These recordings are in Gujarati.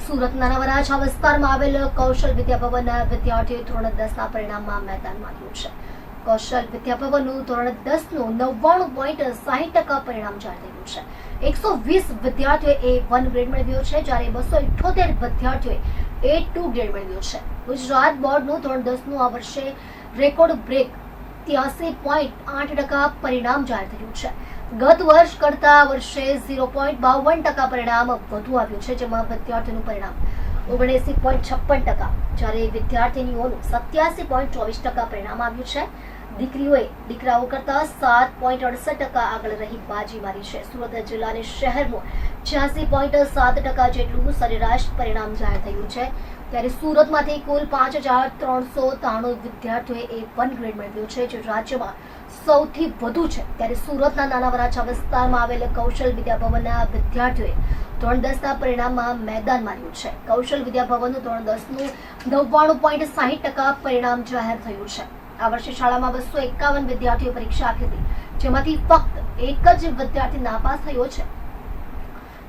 સુરતના નવરાછા વિસ્તારમાં આવેલ કૌશલ વિદ્યાભવનના વિદ્યાર્થીઓએ ધોરણ 10ના પરિણામમાં મેદાનમાં આવ્યું છે. કૌશલ વિદ્યાભવનનું ધોરણ 10નું 99.60% પરિણામ જાહેર થયું છે. 120 વિદ્યાર્થીઓએ A1 ગ્રેડ મેળવ્યો છે, જ્યારે 278 વિદ્યાર્થીઓએ A2 ગ્રેડ મેળવ્યો છે. ગુજરાત બોર્ડનું ધોરણ 10નું આ વર્ષે રેકોર્ડ બ્રેક 83.8% પરિણામ જાહેર થયું છે. ગત વર્ષ કરતા વર્ષે 0.52% પરિણામ વધુ આવ્યું છે, જેમાં વિદ્યાર્થીઓનું પરિણામ 79.56%, જ્યારે વિદ્યાર્થીનીઓનું 87.24% પરિણામ આવ્યું છે. દીકરીઓએ દીકરાઓ કરતા 7.68% આગળ રહી બાજી મારી છે. સુરત જિલ્લા અને શહેરમાં 86.7% જેટલું સરેરાશ પરિણામ જાહેર થયું છે, ત્યારે સુરતમાંથી કુલ 5,393 વિદ્યાર્થીઓએ A1 ગ્રેડ મેળવ્યો છે, જે રાજ્યમાં સૌથી વધુ છે. ત્યારે સુરતના નાના વરાછા વિસ્તારમાં આવેલ કૌશલ વિદ્યાભવનના વિદ્યાર્થીઓએ ધોરણ 10ના પરિણામમાં મેદાન માર્યું છે. કૌશલ વિદ્યાભવનનું ધોરણ 10નું 99.60% પરિણામ જાહેર થયું છે. આ વર્ષે શાળામાં 251 વિદ્યાર્થીઓ પરીક્ષા આપી હતી, જેમાંથી ફક્ત એક જ વિદ્યાર્થી નાપાસ થયો છે,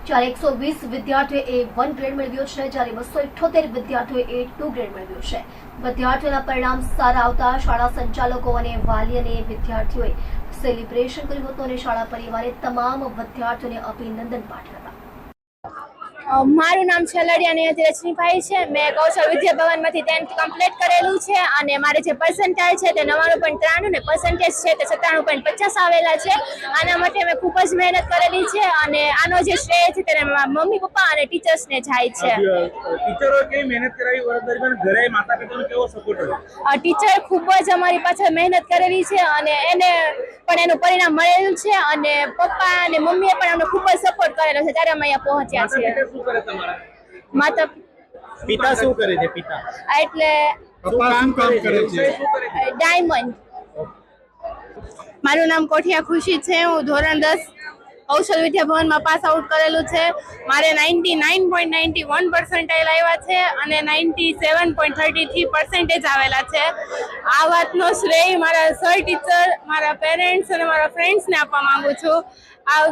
જ્યારે 120 વિદ્યાર્થીઓએ A1 ગ્રેડ મેળવ્યો છે, જ્યારે 278 વિદ્યાર્થીઓએ A2 ગ્રેડ મેળવ્યો છે. વિદ્યાર્થીઓના પરિણામ સારા આવતા શાળા સંચાલકો અને વાલી અને વિદ્યાર્થીઓએ સેલિબ્રેશન કર્યું હતું અને શાળા પરિવારે તમામ વિદ્યાર્થીઓને અભિનંદન પાઠવ્યા હતા. મારું નામ છલડિયા નિયતિ રજનીભાઈ છે. મેં કૌશલ વિદ્યાભવનમાંથી 10th કમ્પ્લીટ કરેલું છે અને મારે જે પર્સન્ટાઇલ છે તે 99.93 ને પર્સન્ટેજ છે તે 97.50 આવેલા છે. આના માટે મેં ખૂબ જ મહેનત કરેલી છે અને આનો જે શ્રેય છે તેને મારા મમ્મી પપ્પા અને ટીચર્સને જાય છે. ટીચરોએ કેવી મહેનત કરાવી વર્ષ દરમિયાન, ઘરે માતા પિતાનો કેવો સપોર્ટ હતો? ટીચર ખૂબ જ અમારી પાછળ મહેનત કરેલી છે અને એને પણ એનું પરિણામ મળેલું છે અને પપ્પા અને મમ્મીએ પણ અમને ખૂબ જ સપોર્ટ કરેલો છે, ત્યારે અમે અહીંયા પહોંચ્યા છીએ. માતા પિતા શું કરે છે? પિતા એટલે પપ્પા શું કામ કરે છે? ડાયમંડ. મારું નામ કોઠિયા ખુશી છે. હું ધોરણ 10 કૌશલ વિદ્યાભવનમાં પાસ આઉટ કરેલું છે. મારે 99.91% આવ્યા છે અને 97.33% આવેલા છે. આ વાતનો શ્રેય મારા સર, ટીચર, મારા પેરેન્ટ્સ અને મારા ફ્રેન્ડ્સને આપવા માંગુ છું. આ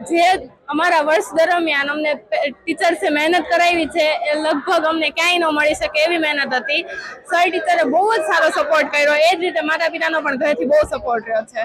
જે અમારા વર્ષ દરમિયાન અમને ટીચર્સે મહેનત કરાવી છે એ લગભગ અમને ક્યાંય ન મળી શકે એવી મહેનત હતી. સર ટીચરે બહુ જ સારો સપોર્ટ કર્યો, એ જ રીતે માતા પિતાનો પણ ઘરેથી બહુ સપોર્ટ રહ્યો છે.